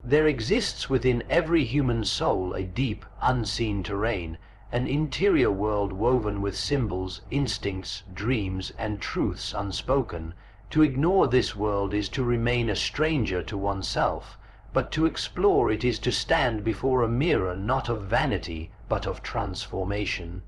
There exists within every human soul a deep, unseen terrain, an interior world woven with symbols, instincts, dreams, and truths unspoken. To ignore this world is to remain a stranger to oneself, but to explore it is to stand before a mirror not of vanity, but of transformation.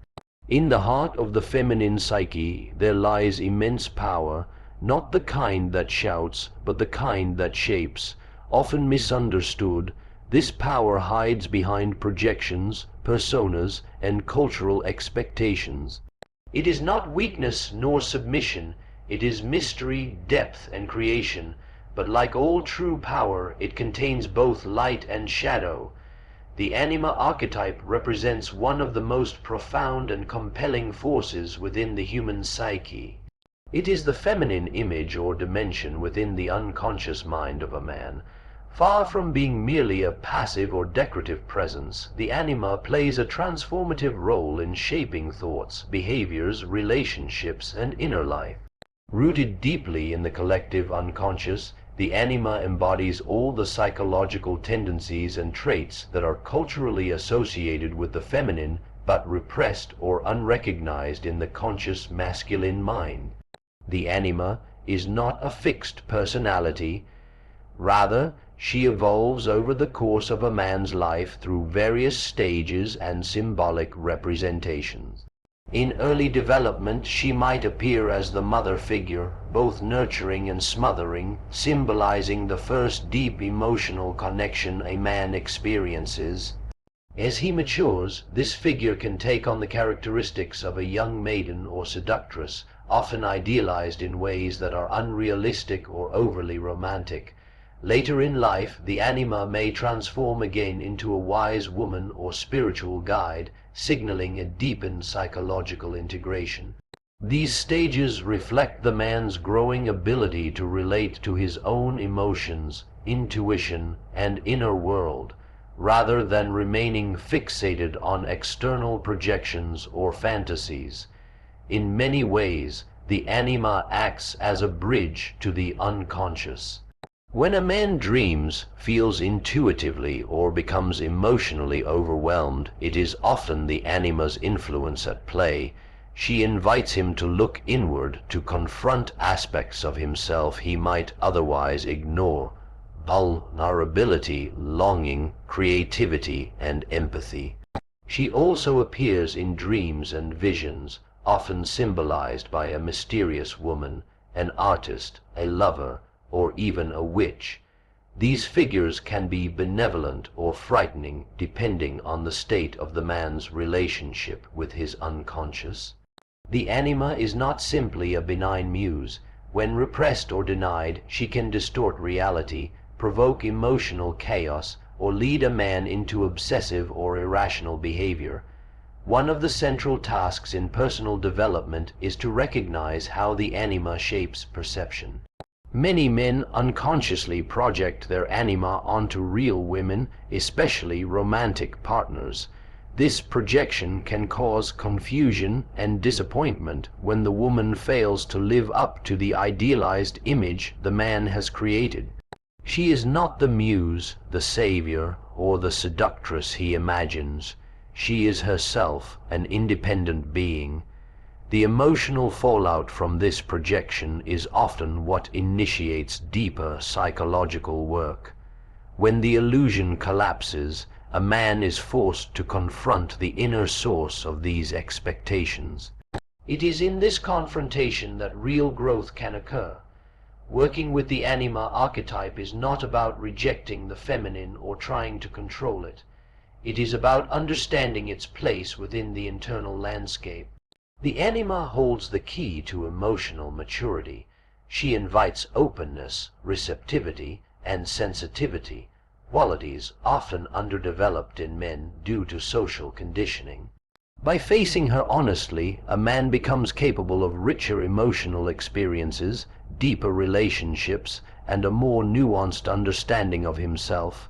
In the heart of the feminine psyche there lies immense power, not the kind that shouts, but the kind that shapes. Often misunderstood, this power hides behind projections, personas, and cultural expectations. It is not weakness nor submission, it is mystery, depth, and creation, but like all true power, it contains both light and shadow. The anima archetype represents one of the most profound and compelling forces within the human psyche. It is the feminine image or dimension within the unconscious mind of a man. Far from being merely a passive or decorative presence, the anima plays a transformative role in shaping thoughts, behaviors, relationships, and inner life. Rooted deeply in the collective unconscious, the anima embodies all the psychological tendencies and traits that are culturally associated with the feminine, but repressed or unrecognized in the conscious masculine mind. The anima is not a fixed personality. Rather, she evolves over the course of a man's life through various stages and symbolic representations. In early development, she might appear as the mother figure, both nurturing and smothering, symbolizing the first deep emotional connection a man experiences. As he matures, this figure can take on the characteristics of a young maiden or seductress, often idealized in ways that are unrealistic or overly romantic. Later in life, the anima may transform again into a wise woman or spiritual guide, signaling a deepened psychological integration. These stages reflect the man's growing ability to relate to his own emotions, intuition, and inner world, rather than remaining fixated on external projections or fantasies. In many ways, the anima acts as a bridge to the unconscious. When a man dreams, feels intuitively, or becomes emotionally overwhelmed, it is often the anima's influence at play. She invites him to look inward, to confront aspects of himself he might otherwise ignore: vulnerability, longing, creativity, and empathy. She also appears in dreams and visions, often symbolized by a mysterious woman, an artist, a lover, or even a witch. These figures can be benevolent or frightening depending on the state of the man's relationship with his unconscious. The anima is not simply a benign muse. When repressed or denied, she can distort reality, provoke emotional chaos, or lead a man into obsessive or irrational behavior. One of the central tasks in personal development is to recognize how the anima shapes perception. Many men unconsciously project their anima onto real women, especially romantic partners. This projection can cause confusion and disappointment when the woman fails to live up to the idealized image the man has created. She is not the muse, the savior, or the seductress he imagines. She is herself an independent being. The emotional fallout from this projection is often what initiates deeper psychological work. When the illusion collapses, a man is forced to confront the inner source of these expectations. It is in this confrontation that real growth can occur. Working with the anima archetype is not about rejecting the feminine or trying to control it. It is about understanding its place within the internal landscape. The anima holds the key to emotional maturity. She invites openness, receptivity, and sensitivity, qualities often underdeveloped in men due to social conditioning. By facing her honestly, a man becomes capable of richer emotional experiences, deeper relationships, and a more nuanced understanding of himself.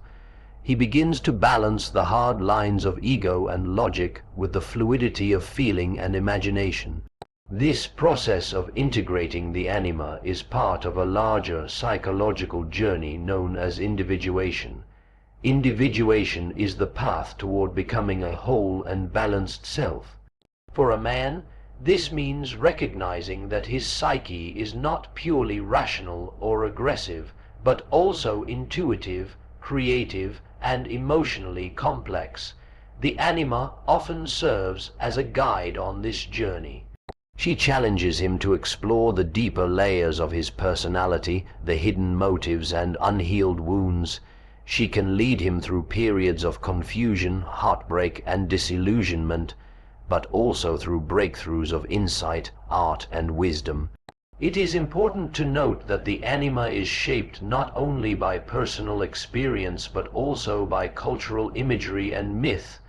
He begins to balance the hard lines of ego and logic with the fluidity of feeling and imagination. This process of integrating the anima is part of a larger psychological journey known as individuation. Individuation is the path toward becoming a whole and balanced self. For a man, this means recognizing that his psyche is not purely rational or aggressive, but also intuitive, creative, and emotionally complex. The anima often serves as a guide on this journey. She challenges him to explore the deeper layers of his personality, the hidden motives and unhealed wounds. She can lead him through periods of confusion, heartbreak, and disillusionment, but also through breakthroughs of insight, art, and wisdom. It is important to note that the anima is shaped not only by personal experience but also by cultural imagery and myth.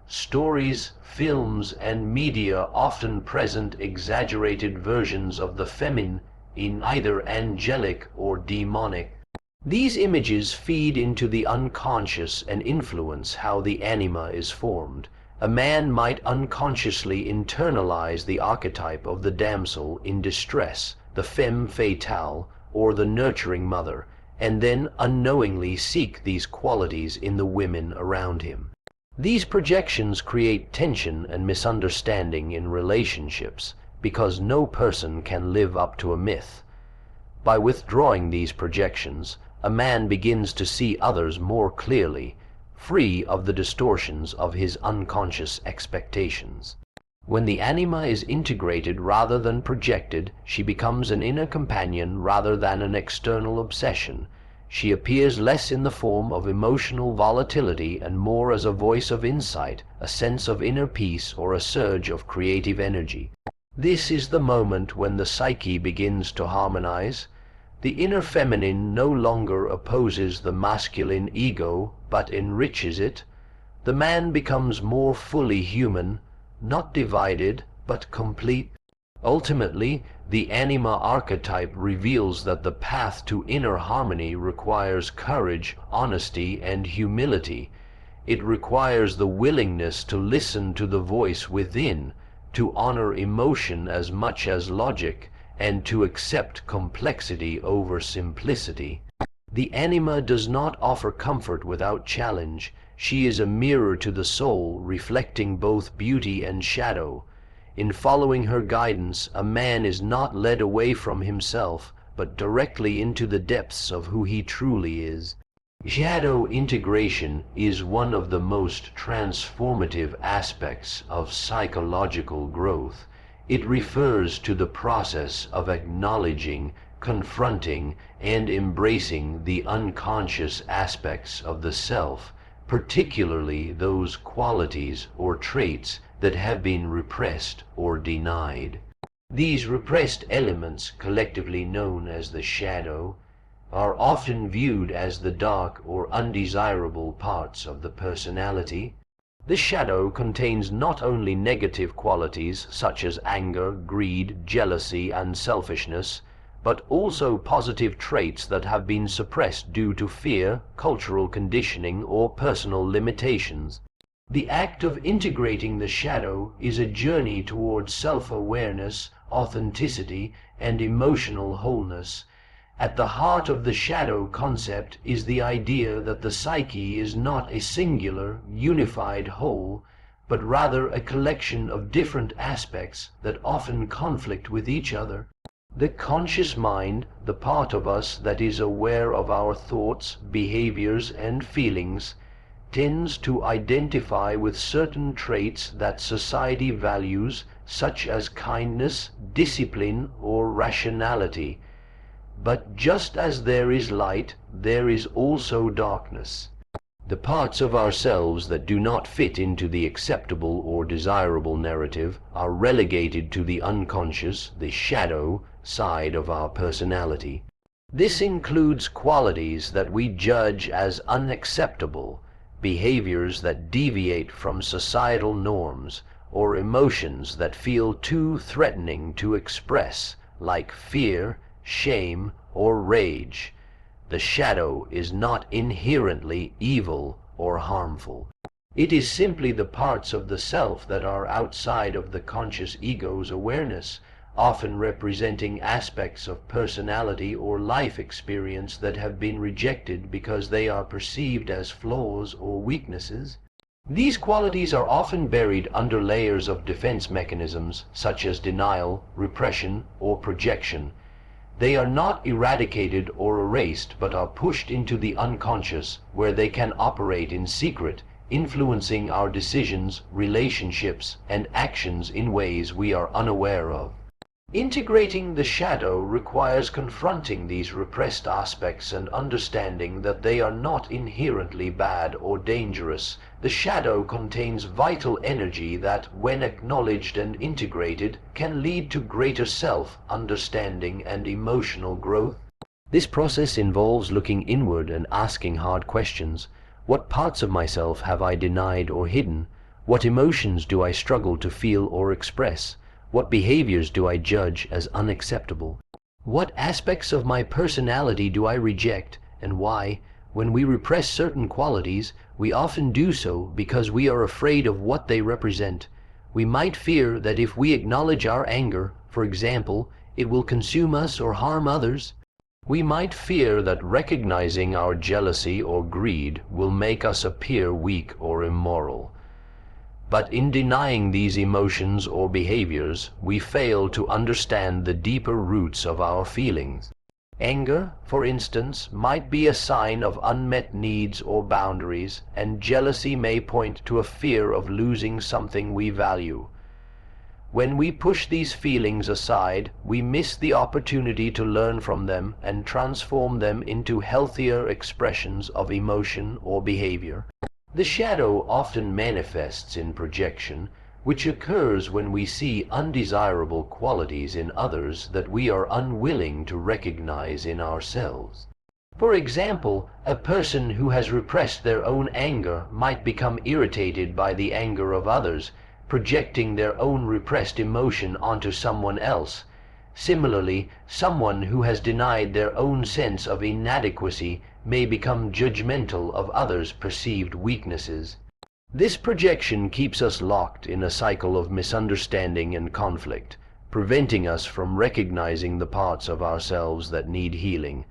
Stories, films, and media often present exaggerated versions of the feminine in either angelic or demonic. These images feed into the unconscious and influence how the anima is formed. A man might unconsciously internalize the archetype of the damsel in distress, the femme fatale, or the nurturing mother, and then unknowingly seek these qualities in the women around him. These projections create tension and misunderstanding in relationships because no person can live up to a myth. By withdrawing these projections, a man begins to see others more clearly, free of the distortions of his unconscious expectations. When the anima is integrated rather than projected, she becomes an inner companion rather than an external obsession. She appears less in the form of emotional volatility and more as a voice of insight, a sense of inner peace, or a surge of creative energy. This is the moment when the psyche begins to harmonize. The inner feminine no longer opposes the masculine ego, but enriches it. The man becomes more fully human, not divided, but complete. Ultimately, the anima archetype reveals that the path to inner harmony requires courage, honesty, and humility. It requires the willingness to listen to the voice within, to honor emotion as much as logic, and to accept complexity over simplicity. The anima does not offer comfort without challenge. She is a mirror to the soul, reflecting both beauty and shadow. In following her guidance, a man is not led away from himself, but directly into the depths of who he truly is. Shadow integration is one of the most transformative aspects of psychological growth. It refers to the process of acknowledging, confronting, and embracing the unconscious aspects of the self, particularly those qualities or traits that have been repressed or denied. These repressed elements, collectively known as the shadow, are often viewed as the dark or undesirable parts of the personality. The shadow contains not only negative qualities such as anger, greed, jealousy, and selfishness, but also positive traits that have been suppressed due to fear, cultural conditioning, or personal limitations. The act of integrating the shadow is a journey towards self-awareness, authenticity, and emotional wholeness. At the heart of the shadow concept is the idea that the psyche is not a singular, unified whole, but rather a collection of different aspects that often conflict with each other. The conscious mind, the part of us that is aware of our thoughts, behaviors, and feelings, tends to identify with certain traits that society values, such as kindness, discipline, or rationality. But just as there is light, there is also darkness. The parts of ourselves that do not fit into the acceptable or desirable narrative are relegated to the unconscious, the shadow, side of our personality. This includes qualities that we judge as unacceptable, behaviors that deviate from societal norms, or emotions that feel too threatening to express, like fear, shame, or rage. The shadow is not inherently evil or harmful. It is simply the parts of the self that are outside of the conscious ego's awareness, often representing aspects of personality or life experience that have been rejected because they are perceived as flaws or weaknesses. These qualities are often buried under layers of defense mechanisms such as denial, repression, or projection. They are not eradicated or erased, but are pushed into the unconscious, where they can operate in secret, influencing our decisions, relationships, and actions in ways we are unaware of. Integrating the shadow requires confronting these repressed aspects and understanding that they are not inherently bad or dangerous. The shadow contains vital energy that, when acknowledged and integrated, can lead to greater self-understanding and emotional growth. This process involves looking inward and asking hard questions. What parts of myself have I denied or hidden? What emotions do I struggle to feel or express? What behaviors do I judge as unacceptable? What aspects of my personality do I reject, and why? When we repress certain qualities, we often do so because we are afraid of what they represent. We might fear that if we acknowledge our anger, for example, it will consume us or harm others. We might fear that recognizing our jealousy or greed will make us appear weak or immoral. But in denying these emotions or behaviors, we fail to understand the deeper roots of our feelings. Anger, for instance, might be a sign of unmet needs or boundaries, and jealousy may point to a fear of losing something we value. When we push these feelings aside, we miss the opportunity to learn from them and transform them into healthier expressions of emotion or behavior. The shadow often manifests in projection, which occurs when we see undesirable qualities in others that we are unwilling to recognize in ourselves. For example, a person who has repressed their own anger might become irritated by the anger of others, projecting their own repressed emotion onto someone else. Similarly, someone who has denied their own sense of inadequacy may become judgmental of others' perceived weaknesses. This projection keeps us locked in a cycle of misunderstanding and conflict, preventing us from recognizing the parts of ourselves that need healing.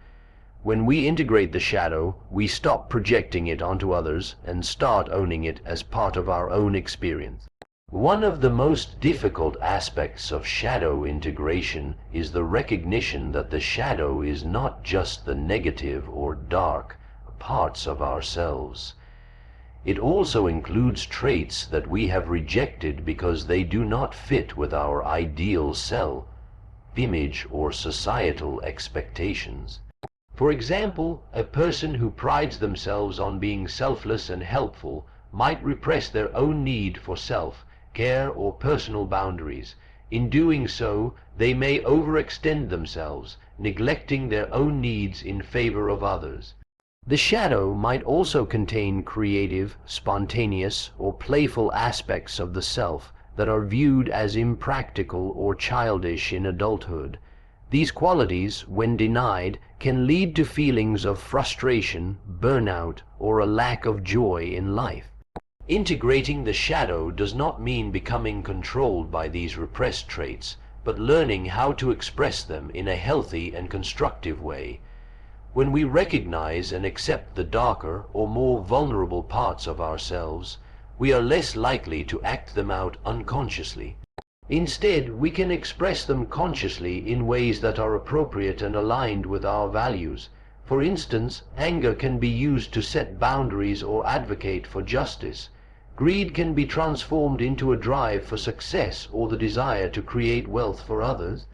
When we integrate the shadow, we stop projecting it onto others and start owning it as part of our own experience. One of the most difficult aspects of shadow integration is the recognition that the shadow is not just the negative or dark parts of ourselves. It also includes traits that we have rejected because they do not fit with our ideal self-image or societal expectations. For example, a person who prides themselves on being selfless and helpful might repress their own need for self-care or personal boundaries. In doing so, they may overextend themselves, neglecting their own needs in favor of others. The shadow might also contain creative, spontaneous, or playful aspects of the self that are viewed as impractical or childish in adulthood. These qualities, when denied, can lead to feelings of frustration, burnout, or a lack of joy in life. Integrating the shadow does not mean becoming controlled by these repressed traits, but learning how to express them in a healthy and constructive way. When we recognize and accept the darker or more vulnerable parts of ourselves, we are less likely to act them out unconsciously. Instead, we can express them consciously in ways that are appropriate and aligned with our values. For instance, anger can be used to set boundaries or advocate for justice. Greed can be transformed into a drive for success or the desire to create wealth for others.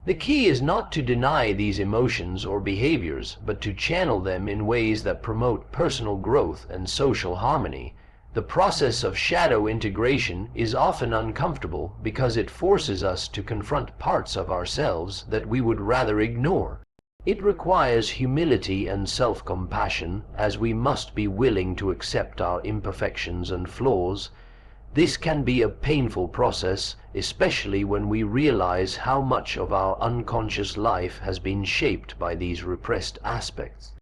The key is not to deny these emotions or behaviors, but to channel them in ways that promote personal growth and social harmony. The process of shadow integration is often uncomfortable because it forces us to confront parts of ourselves that we would rather ignore. It requires humility and self-compassion, as we must be willing to accept our imperfections and flaws. This can be a painful process, especially when we realize how much of our unconscious life has been shaped by these repressed aspects.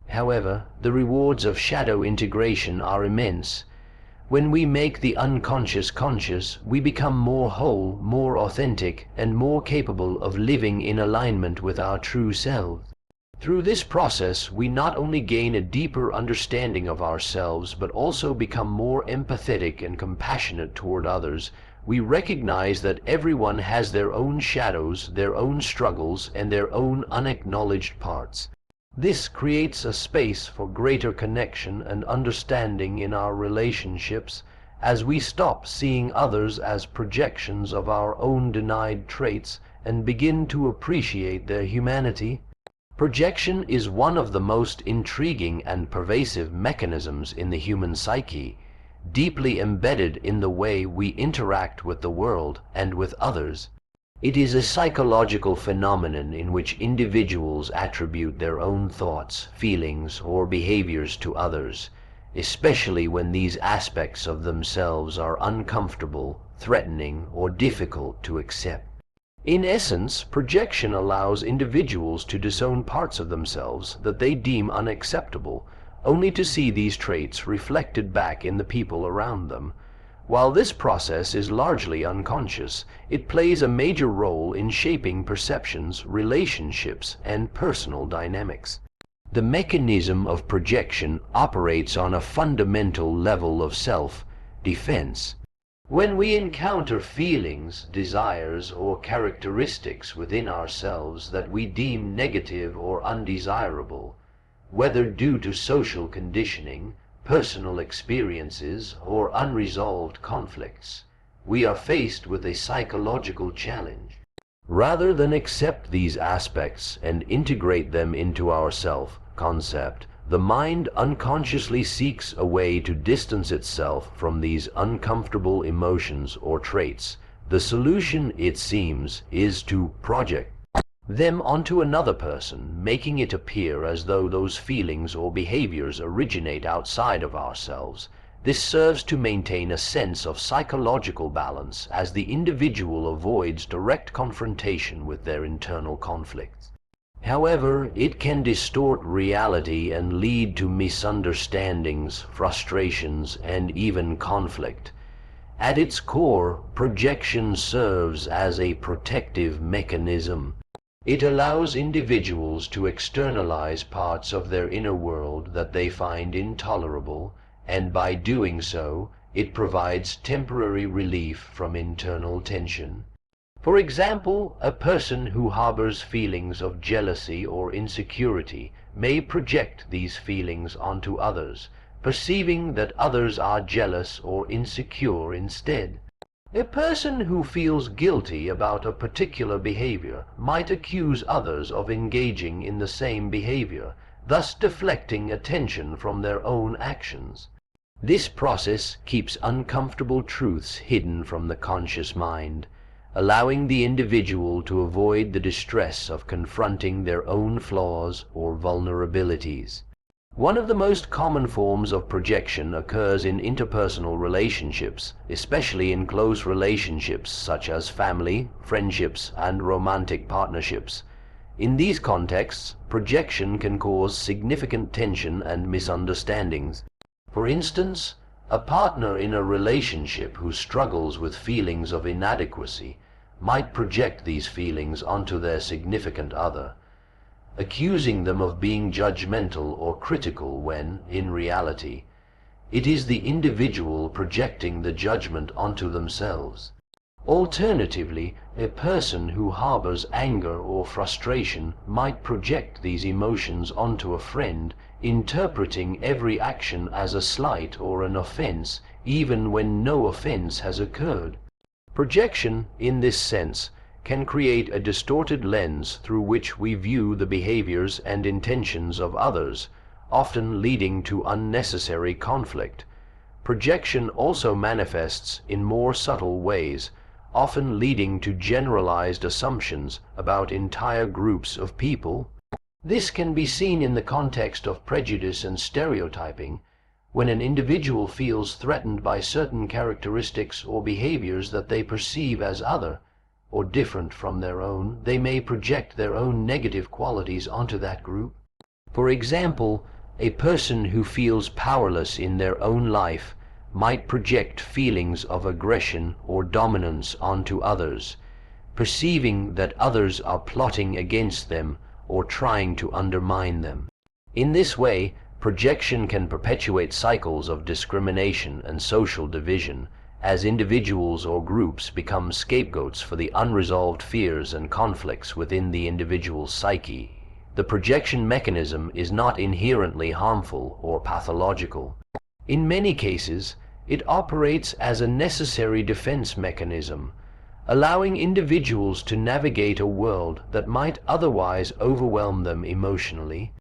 However, the rewards of shadow integration are immense. When we make the unconscious conscious, we become more whole, more authentic, and more capable of living in alignment with our true selves. Through this process, we not only gain a deeper understanding of ourselves, but also become more empathetic and compassionate toward others. We recognize that everyone has their own shadows, their own struggles, and their own unacknowledged parts. This creates a space for greater connection and understanding in our relationships, as we stop seeing others as projections of our own denied traits and begin to appreciate their humanity. Projection is one of the most intriguing and pervasive mechanisms in the human psyche, deeply embedded in the way we interact with the world and with others. It is a psychological phenomenon in which individuals attribute their own thoughts, feelings, or behaviors to others, especially when these aspects of themselves are uncomfortable, threatening, or difficult to accept. In essence, projection allows individuals to disown parts of themselves that they deem unacceptable, only to see these traits reflected back in the people around them. While this process is largely unconscious, it plays a major role in shaping perceptions, relationships, and personal dynamics. The mechanism of projection operates on a fundamental level of self-defense. When we encounter feelings, desires, or characteristics within ourselves that we deem negative or undesirable, whether due to social conditioning, personal experiences, or unresolved conflicts, we are faced with a psychological challenge. Rather than accept these aspects and integrate them into our self-concept, the mind unconsciously seeks a way to distance itself from these uncomfortable emotions or traits. The solution, it seems, is to project them onto another person, making it appear as though those feelings or behaviors originate outside of ourselves. This serves to maintain a sense of psychological balance as the individual avoids direct confrontation with their internal conflicts. However, it can distort reality and lead to misunderstandings, frustrations, and even conflict. At its core, projection serves as a protective mechanism. It allows individuals to externalize parts of their inner world that they find intolerable, and by doing so, it provides temporary relief from internal tension. For example, a person who harbors feelings of jealousy or insecurity may project these feelings onto others, perceiving that others are jealous or insecure instead. A person who feels guilty about a particular behavior might accuse others of engaging in the same behavior, thus deflecting attention from their own actions. This process keeps uncomfortable truths hidden from the conscious mind, allowing the individual to avoid the distress of confronting their own flaws or vulnerabilities. One of the most common forms of projection occurs in interpersonal relationships, especially in close relationships such as family, friendships, and romantic partnerships. In these contexts, projection can cause significant tension and misunderstandings. For instance, a partner in a relationship who struggles with feelings of inadequacy might project these feelings onto their significant other, accusing them of being judgmental or critical when, in reality, it is the individual projecting the judgment onto themselves. Alternatively, a person who harbors anger or frustration might project these emotions onto a friend, interpreting every action as a slight or an offense, even when no offense has occurred. Projection, in this sense, can create a distorted lens through which we view the behaviors and intentions of others, often leading to unnecessary conflict. Projection also manifests in more subtle ways, often leading to generalized assumptions about entire groups of people. This can be seen in the context of prejudice and stereotyping. When an individual feels threatened by certain characteristics or behaviors that they perceive as other, or different from their own, they may project their own negative qualities onto that group. For example, a person who feels powerless in their own life might project feelings of aggression or dominance onto others, perceiving that others are plotting against them or trying to undermine them. In this way, projection can perpetuate cycles of discrimination and social division, as individuals or groups become scapegoats for the unresolved fears and conflicts within the individual's psyche. The projection mechanism is not inherently harmful or pathological. In many cases, it operates as a necessary defense mechanism, allowing individuals to navigate a world that might otherwise overwhelm them emotionally.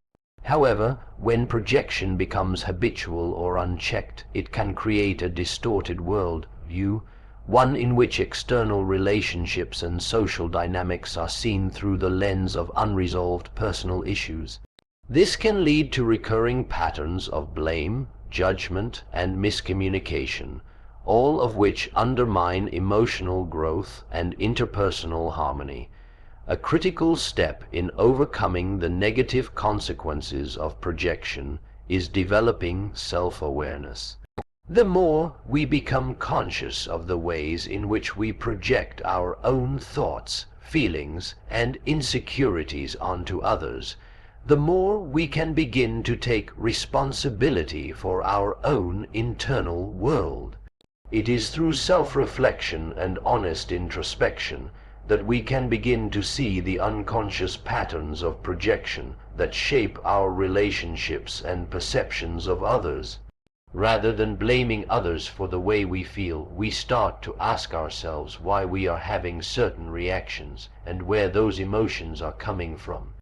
However, when projection becomes habitual or unchecked, it can create a distorted world view, one in which external relationships and social dynamics are seen through the lens of unresolved personal issues. This can lead to recurring patterns of blame, judgment, and miscommunication, all of which undermine emotional growth and interpersonal harmony. A critical step in overcoming the negative consequences of projection is developing self-awareness. The more we become conscious of the ways in which we project our own thoughts, feelings, and insecurities onto others, the more we can begin to take responsibility for our own internal world. It is through self-reflection and honest introspection that we can begin to see the unconscious patterns of projection that shape our relationships and perceptions of others. Rather than blaming others for the way we feel, we start to ask ourselves why we are having certain reactions and where those emotions are coming from.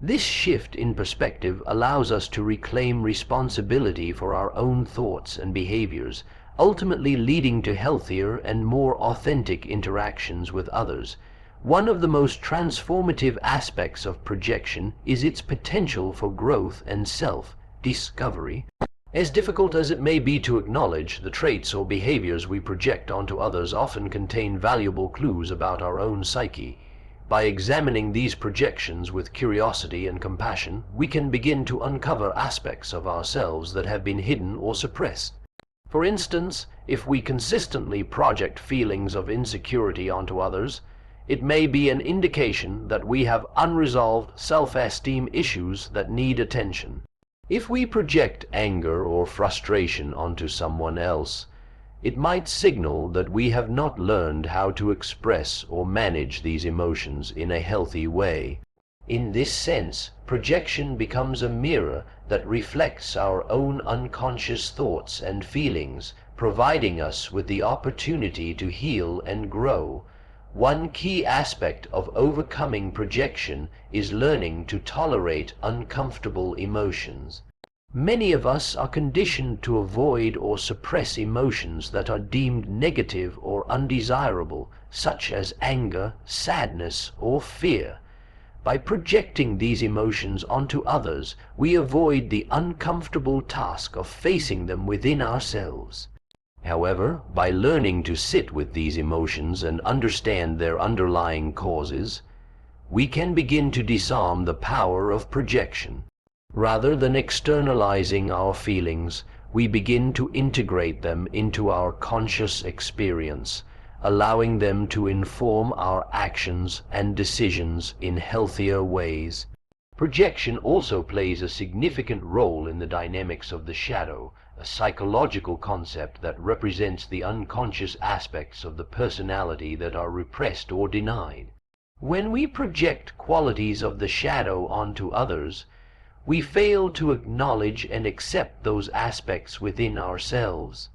This shift in perspective allows us to reclaim responsibility for our own thoughts and behaviors, ultimately leading to healthier and more authentic interactions with others. One of the most transformative aspects of projection is its potential for growth and self-discovery. As difficult as it may be to acknowledge, the traits or behaviors we project onto others often contain valuable clues about our own psyche. By examining these projections with curiosity and compassion, we can begin to uncover aspects of ourselves that have been hidden or suppressed. For instance, if we consistently project feelings of insecurity onto others, it may be an indication that we have unresolved self-esteem issues that need attention. If we project anger or frustration onto someone else, it might signal that we have not learned how to express or manage these emotions in a healthy way. In this sense, projection becomes a mirror that reflects our own unconscious thoughts and feelings, providing us with the opportunity to heal and grow. One key aspect of overcoming projection is learning to tolerate uncomfortable emotions. Many of us are conditioned to avoid or suppress emotions that are deemed negative or undesirable, such as anger, sadness, or fear. By projecting these emotions onto others, we avoid the uncomfortable task of facing them within ourselves. However, by learning to sit with these emotions and understand their underlying causes, we can begin to disarm the power of projection. Rather than externalizing our feelings, we begin to integrate them into our conscious experience, allowing them to inform our actions and decisions in healthier ways. Projection also plays a significant role in the dynamics of the shadow, a psychological concept that represents the unconscious aspects of the personality that are repressed or denied. When we project qualities of the shadow onto others, we fail to acknowledge and accept those aspects within ourselves.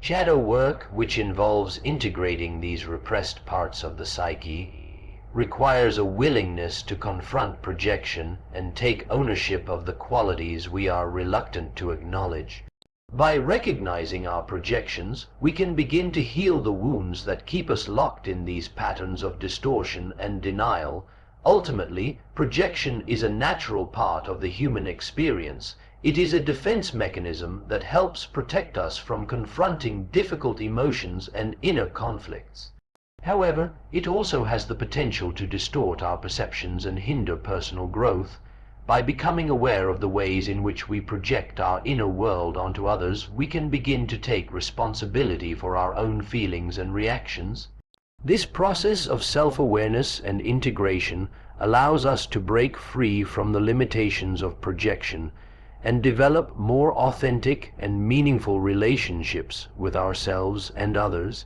Shadow work, which involves integrating these repressed parts of the psyche, requires a willingness to confront projection and take ownership of the qualities we are reluctant to acknowledge. By recognizing our projections, we can begin to heal the wounds that keep us locked in these patterns of distortion and denial. Ultimately, projection is a natural part of the human experience. It is a defense mechanism that helps protect us from confronting difficult emotions and inner conflicts. However, it also has the potential to distort our perceptions and hinder personal growth. By becoming aware of the ways in which we project our inner world onto others, we can begin to take responsibility for our own feelings and reactions. This process of self-awareness and integration allows us to break free from the limitations of projection and develop more authentic and meaningful relationships with ourselves and others.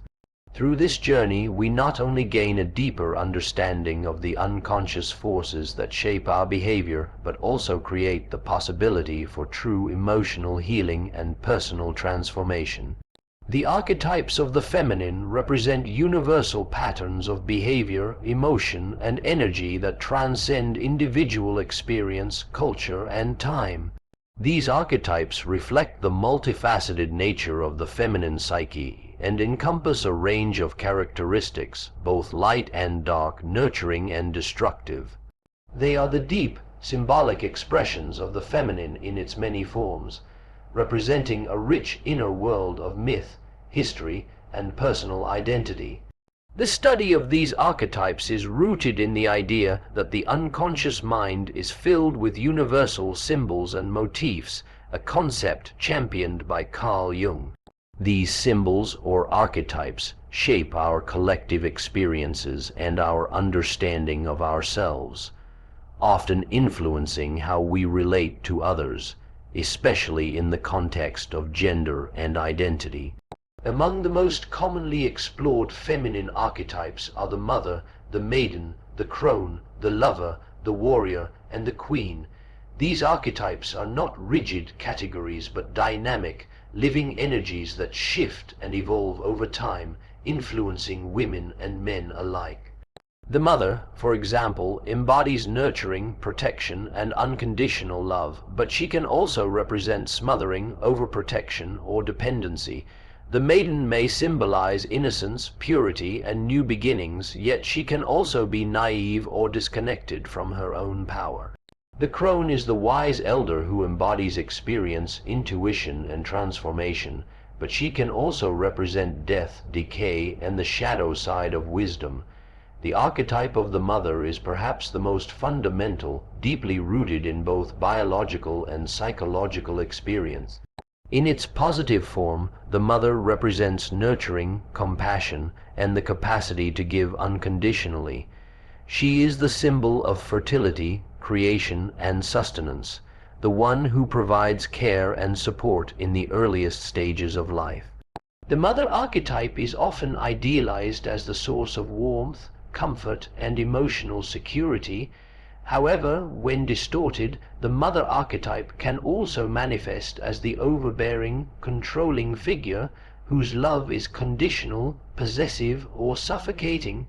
Through this journey, we not only gain a deeper understanding of the unconscious forces that shape our behavior, but also create the possibility for true emotional healing and personal transformation. The archetypes of the feminine represent universal patterns of behavior, emotion, and energy that transcend individual experience, culture, and time. These archetypes reflect the multifaceted nature of the feminine psyche and encompass a range of characteristics, both light and dark, nurturing and destructive. They are the deep, symbolic expressions of the feminine in its many forms, representing a rich inner world of myth, history, and personal identity. The study of these archetypes is rooted in the idea that the unconscious mind is filled with universal symbols and motifs, a concept championed by Carl Jung. These symbols or archetypes shape our collective experiences and our understanding of ourselves, often influencing how we relate to others, especially in the context of gender and identity. Among the most commonly explored feminine archetypes are the mother, the maiden, the crone, the lover, the warrior, and the queen. These archetypes are not rigid categories but dynamic, living energies that shift and evolve over time, influencing women and men alike. The mother, for example, embodies nurturing, protection, and unconditional love, but she can also represent smothering, overprotection, or dependency. The maiden may symbolize innocence, purity, and new beginnings, yet she can also be naive or disconnected from her own power. The crone is the wise elder who embodies experience, intuition, and transformation, but she can also represent death, decay, and the shadow side of wisdom. The archetype of the mother is perhaps the most fundamental, deeply rooted in both biological and psychological experience. In its positive form, the mother represents nurturing, compassion, and the capacity to give unconditionally. She is the symbol of fertility, creation, and sustenance, the one who provides care and support in the earliest stages of life. The mother archetype is often idealized as the source of warmth, comfort, and emotional security. However, when distorted, the mother archetype can also manifest as the overbearing, controlling figure whose love is conditional, possessive, or suffocating.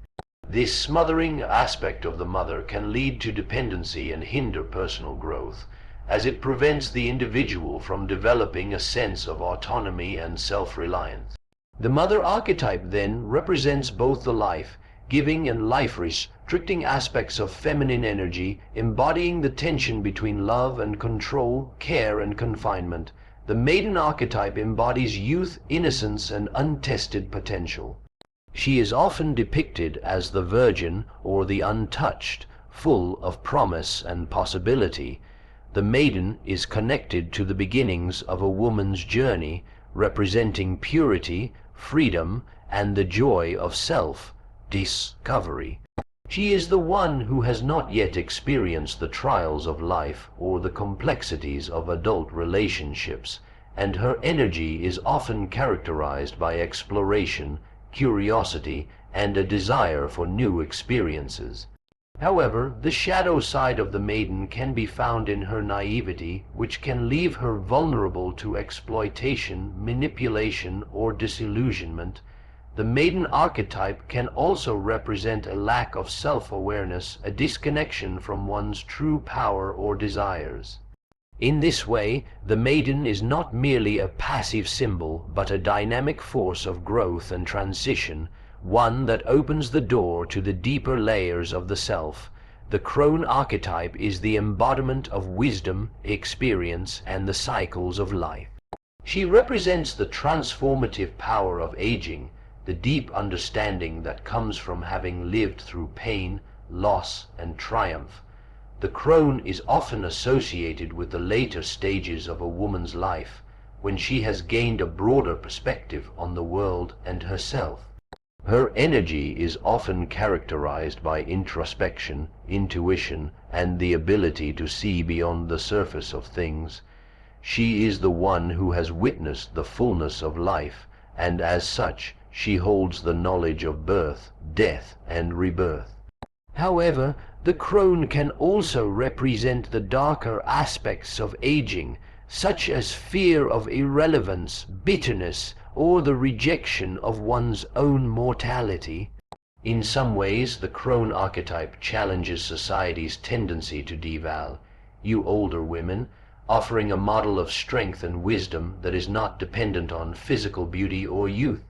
This smothering aspect of the mother can lead to dependency and hinder personal growth, as it prevents the individual from developing a sense of autonomy and self-reliance. The mother archetype then represents both the life-giving and life-restricting aspects of feminine energy, embodying the tension between love and control, care and confinement. The maiden archetype embodies youth, innocence, and untested potential. She is often depicted as the virgin or the untouched, full of promise and possibility. The maiden is connected to the beginnings of a woman's journey, representing purity, freedom, and the joy of self-discovery. She is the one who has not yet experienced the trials of life or the complexities of adult relationships, and her energy is often characterized by exploration, curiosity, and a desire for new experiences. However, the shadow side of the maiden can be found in her naivety, which can leave her vulnerable to exploitation, manipulation, or disillusionment. The maiden archetype can also represent a lack of self-awareness, a disconnection from one's true power or desires. In this way, the maiden is not merely a passive symbol, but a dynamic force of growth and transition, one that opens the door to the deeper layers of the self. The crone archetype is the embodiment of wisdom, experience, and the cycles of life. She represents the transformative power of aging, the deep understanding that comes from having lived through pain, loss, and triumph. The crone is often associated with the later stages of a woman's life, when she has gained a broader perspective on the world and herself. Her energy is often characterized by introspection, intuition, and the ability to see beyond the surface of things. She is the one who has witnessed the fullness of life, and as such, she holds the knowledge of birth, death, and rebirth. However, the crone can also represent the darker aspects of aging, such as fear of irrelevance, bitterness, or the rejection of one's own mortality. In some ways, the crone archetype challenges society's tendency to devalue you older women, offering a model of strength and wisdom that is not dependent on physical beauty or youth.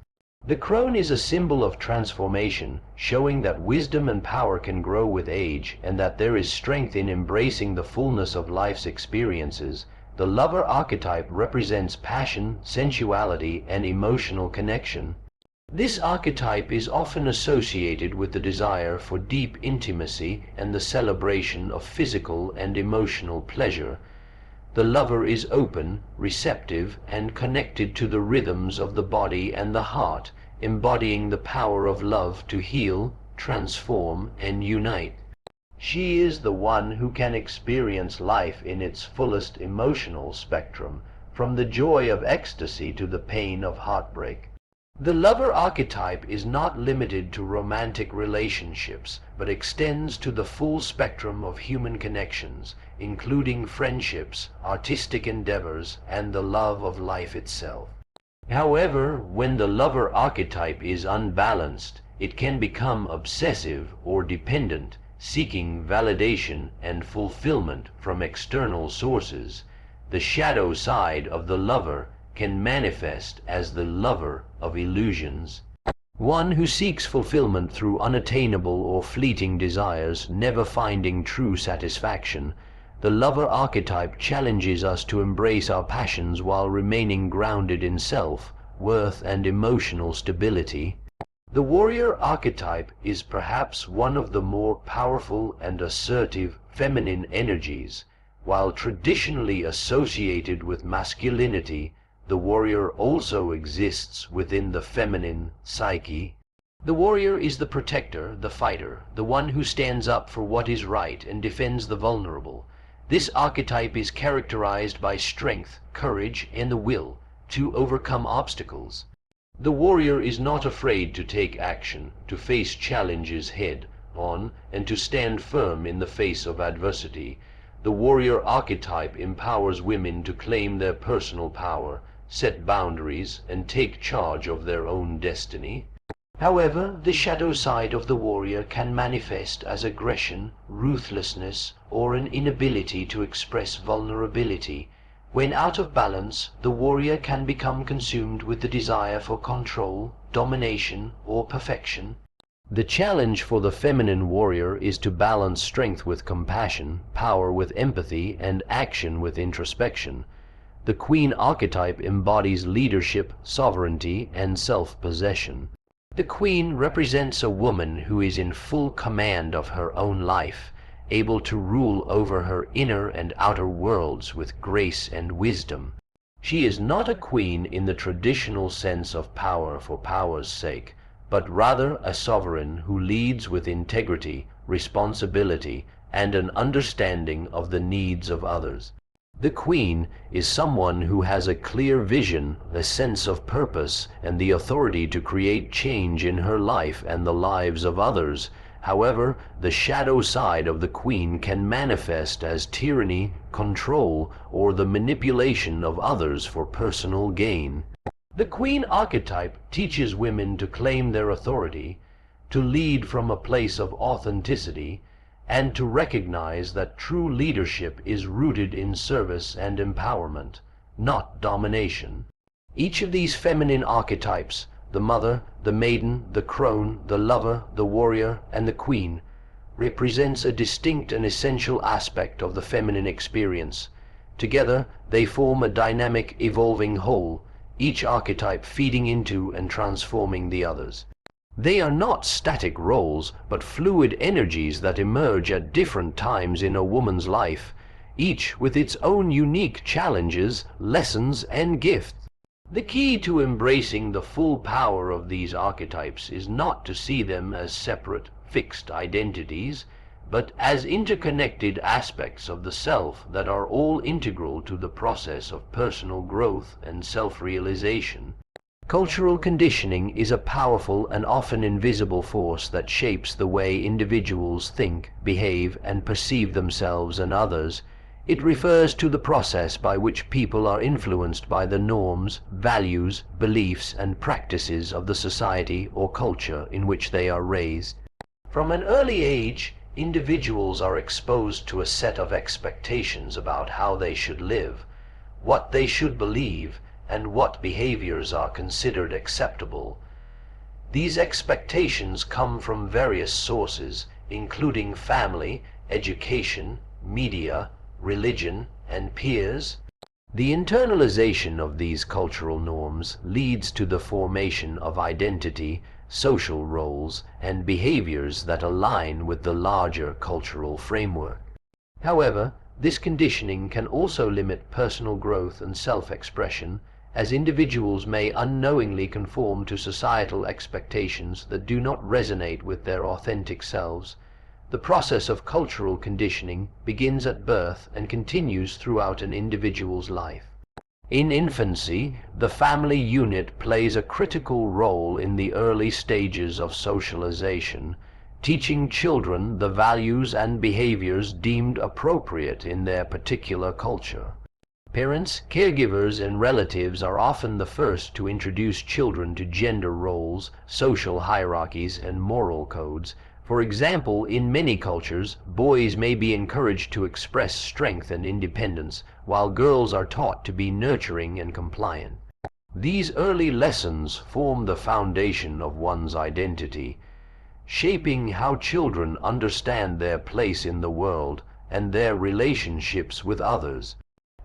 The crone is a symbol of transformation, showing that wisdom and power can grow with age, and that there is strength in embracing the fullness of life's experiences. The lover archetype represents passion, sensuality, and emotional connection. This archetype is often associated with the desire for deep intimacy and the celebration of physical and emotional pleasure. The lover is open, receptive, and connected to the rhythms of the body and the heart, embodying the power of love to heal, transform, and unite. She is the one who can experience life in its fullest emotional spectrum, from the joy of ecstasy to the pain of heartbreak. The lover archetype is not limited to romantic relationships, but extends to the full spectrum of human connections, including friendships, artistic endeavors, and the love of life itself. However, when the lover archetype is unbalanced, it can become obsessive or dependent, seeking validation and fulfillment from external sources. The shadow side of the lover can manifest as the lover of illusions, one who seeks fulfillment through unattainable or fleeting desires, never finding true satisfaction. The lover archetype challenges us to embrace our passions while remaining grounded in self, worth, and emotional stability. The warrior archetype is perhaps one of the more powerful and assertive feminine energies. While traditionally associated with masculinity, the warrior also exists within the feminine psyche. The warrior is the protector, the fighter, the one who stands up for what is right and defends the vulnerable. This archetype is characterized by strength, courage, and the will to overcome obstacles. The warrior is not afraid to take action, to face challenges head on, and to stand firm in the face of adversity. The warrior archetype empowers women to claim their personal power, set boundaries, and take charge of their own destiny. However, the shadow side of the warrior can manifest as aggression, ruthlessness, or an inability to express vulnerability. When out of balance, the warrior can become consumed with the desire for control, domination, or perfection. The challenge for the feminine warrior is to balance strength with compassion, power with empathy, and action with introspection. The queen archetype embodies leadership, sovereignty, and self-possession. The queen represents a woman who is in full command of her own life, able to rule over her inner and outer worlds with grace and wisdom. She is not a queen in the traditional sense of power for power's sake, but rather a sovereign who leads with integrity, responsibility, and an understanding of the needs of others. The queen is someone who has a clear vision, a sense of purpose, and the authority to create change in her life and the lives of others. However, the shadow side of the queen can manifest as tyranny, control, or the manipulation of others for personal gain. The queen archetype teaches women to claim their authority, to lead from a place of authenticity, and to recognize that true leadership is rooted in service and empowerment, not domination. Each of these feminine archetypes, the mother, the maiden, the crone, the lover, the warrior, and the queen, represents a distinct and essential aspect of the feminine experience. Together, they form a dynamic, evolving whole, each archetype feeding into and transforming the others. They are not static roles, but fluid energies that emerge at different times in a woman's life, each with its own unique challenges, lessons, and gifts. The key to embracing the full power of these archetypes is not to see them as separate, fixed identities, but as interconnected aspects of the self that are all integral to the process of personal growth and self-realization. Cultural conditioning is a powerful and often invisible force that shapes the way individuals think, behave, and perceive themselves and others. It refers to the process by which people are influenced by the norms, values, beliefs, and practices of the society or culture in which they are raised. From an early age, individuals are exposed to a set of expectations about how they should live, what they should believe, and what behaviors are considered acceptable. These expectations come from various sources, including family, education, media, religion, and peers. The internalization of these cultural norms leads to the formation of identity, social roles, and behaviors that align with the larger cultural framework. However, this conditioning can also limit personal growth and self-expression, as individuals may unknowingly conform to societal expectations that do not resonate with their authentic selves. The process of cultural conditioning begins at birth and continues throughout an individual's life. In infancy, the family unit plays a critical role in the early stages of socialization, teaching children the values and behaviors deemed appropriate in their particular culture. Parents, caregivers, and relatives are often the first to introduce children to gender roles, social hierarchies, and moral codes. For example, in many cultures, boys may be encouraged to express strength and independence, while girls are taught to be nurturing and compliant. These early lessons form the foundation of one's identity, shaping how children understand their place in the world and their relationships with others.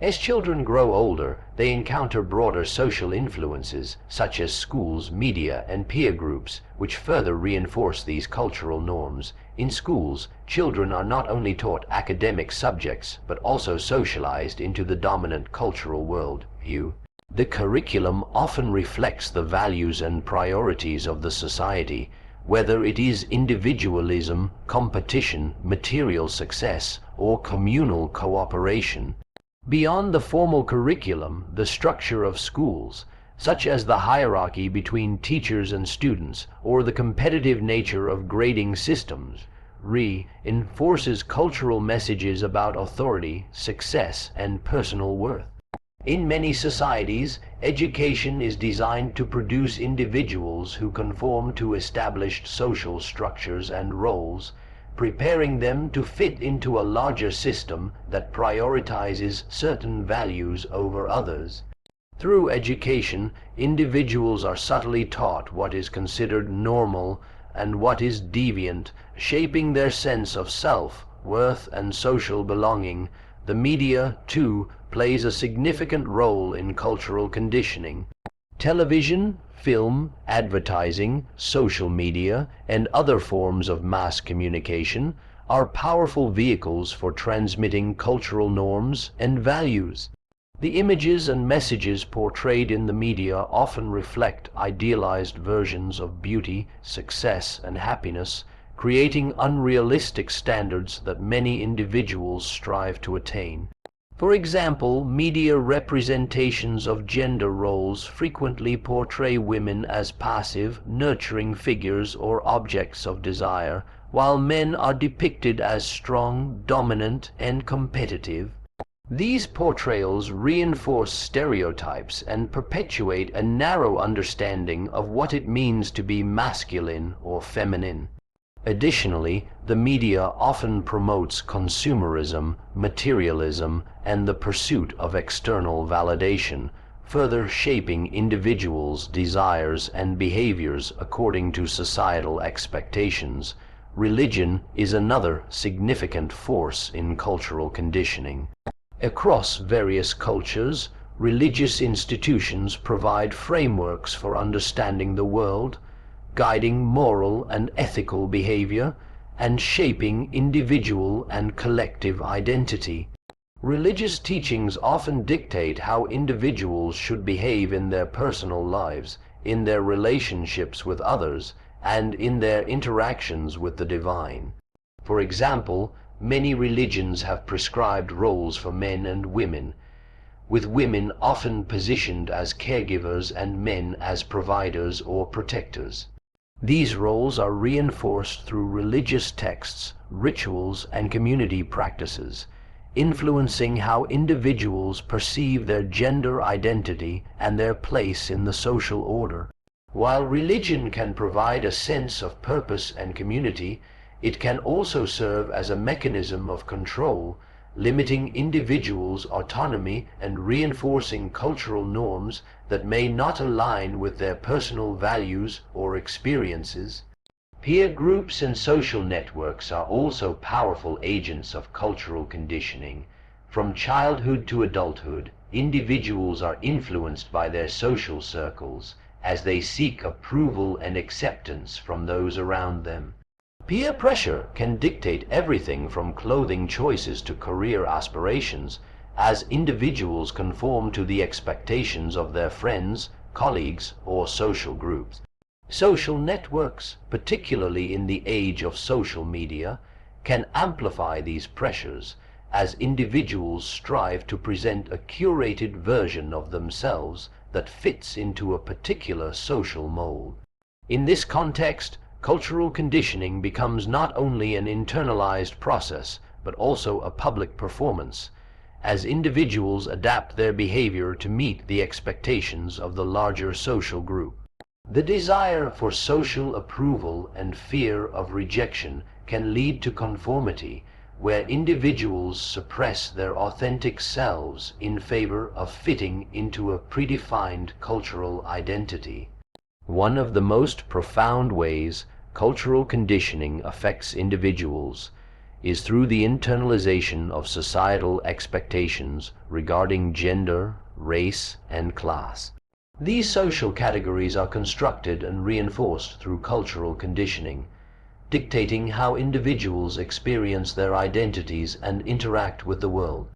As children grow older, they encounter broader social influences, such as schools, media, and peer groups, which further reinforce these cultural norms. In schools, children are not only taught academic subjects, but also socialized into the dominant cultural worldview. The curriculum often reflects the values and priorities of the society, whether it is individualism, competition, material success, or communal cooperation. Beyond the formal curriculum, the structure of schools, such as the hierarchy between teachers and students, or the competitive nature of grading systems, reinforces cultural messages about authority, success, and personal worth. In many societies, education is designed to produce individuals who conform to established social structures and roles, preparing them to fit into a larger system that prioritizes certain values over others. Through education, individuals are subtly taught what is considered normal and what is deviant, shaping their sense of self, worth, and social belonging. The media, too, plays a significant role in cultural conditioning. Television, film, advertising, social media, and other forms of mass communication are powerful vehicles for transmitting cultural norms and values. The images and messages portrayed in the media often reflect idealized versions of beauty, success, and happiness, creating unrealistic standards that many individuals strive to attain. For example, media representations of gender roles frequently portray women as passive, nurturing figures or objects of desire, while men are depicted as strong, dominant, and competitive. These portrayals reinforce stereotypes and perpetuate a narrow understanding of what it means to be masculine or feminine. Additionally, the media often promotes consumerism, materialism, and the pursuit of external validation, further shaping individuals' desires and behaviors according to societal expectations. Religion is another significant force in cultural conditioning. Across various cultures, religious institutions provide frameworks for understanding the world. guiding moral and ethical behavior, and shaping individual and collective identity. Religious teachings often dictate how individuals should behave in their personal lives, in their relationships with others, and in their interactions with the divine. For example, many religions have prescribed roles for men and women, with women often positioned as caregivers and men as providers or protectors. These roles are reinforced through religious texts, rituals, and community practices, influencing how individuals perceive their gender identity and their place in the social order. While religion can provide a sense of purpose and community, it can also serve as a mechanism of control, limiting individuals' autonomy and reinforcing cultural norms that may not align with their personal values or experiences. Peer groups and social networks are also powerful agents of cultural conditioning. From childhood to adulthood, individuals are influenced by their social circles as they seek approval and acceptance from those around them. Peer pressure can dictate everything from clothing choices to career aspirations, as individuals conform to the expectations of their friends, colleagues, or social groups. Social networks, particularly in the age of social media, can amplify these pressures as individuals strive to present a curated version of themselves that fits into a particular social mold. In this context, cultural conditioning becomes not only an internalized process, but also a public performance, as individuals adapt their behavior to meet the expectations of the larger social group. The desire for social approval and fear of rejection can lead to conformity, where individuals suppress their authentic selves in favor of fitting into a predefined cultural identity. One of the most profound ways cultural conditioning affects individuals is through the internalization of societal expectations regarding gender, race, and class. These social categories are constructed and reinforced through cultural conditioning, dictating how individuals experience their identities and interact with the world.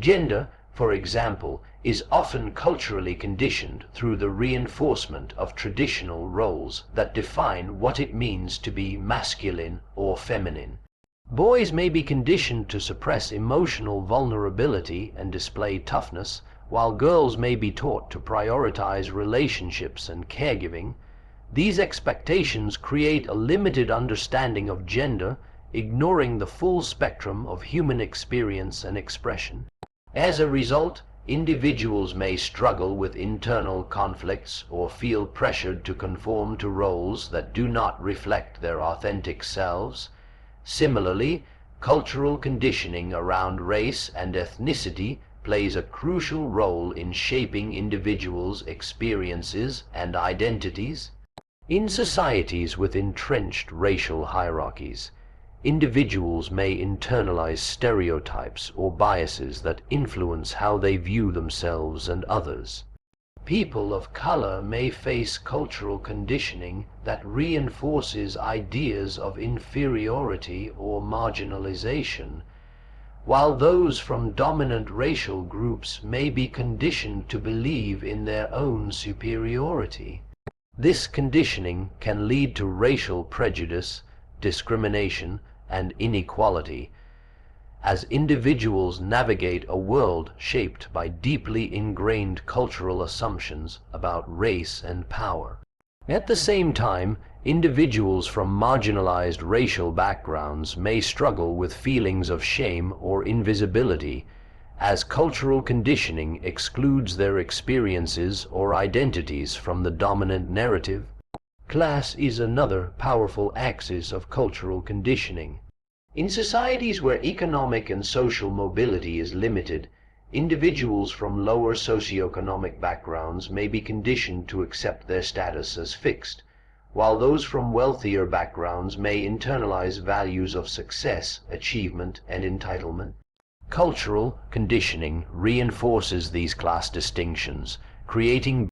Gender, for example, is often culturally conditioned through the reinforcement of traditional roles that define what it means to be masculine or feminine. Boys may be conditioned to suppress emotional vulnerability and display toughness, while girls may be taught to prioritize relationships and caregiving. These expectations create a limited understanding of gender, ignoring the full spectrum of human experience and expression. As a result, individuals may struggle with internal conflicts or feel pressured to conform to roles that do not reflect their authentic selves. Similarly, cultural conditioning around race and ethnicity plays a crucial role in shaping individuals' experiences and identities. In societies with entrenched racial hierarchies, individuals may internalize stereotypes or biases that influence how they view themselves and others. People of color may face cultural conditioning that reinforces ideas of inferiority or marginalization, while those from dominant racial groups may be conditioned to believe in their own superiority. This conditioning can lead to racial prejudice, discrimination, and inequality, as individuals navigate a world shaped by deeply ingrained cultural assumptions about race and power. At the same time, individuals from marginalized racial backgrounds may struggle with feelings of shame or invisibility, as cultural conditioning excludes their experiences or identities from the dominant narrative. Class is another powerful axis of cultural conditioning. In societies where economic and social mobility is limited, individuals from lower socioeconomic backgrounds may be conditioned to accept their status as fixed, while those from wealthier backgrounds may internalize values of success, achievement, and entitlement. Cultural conditioning reinforces these class distinctions, creating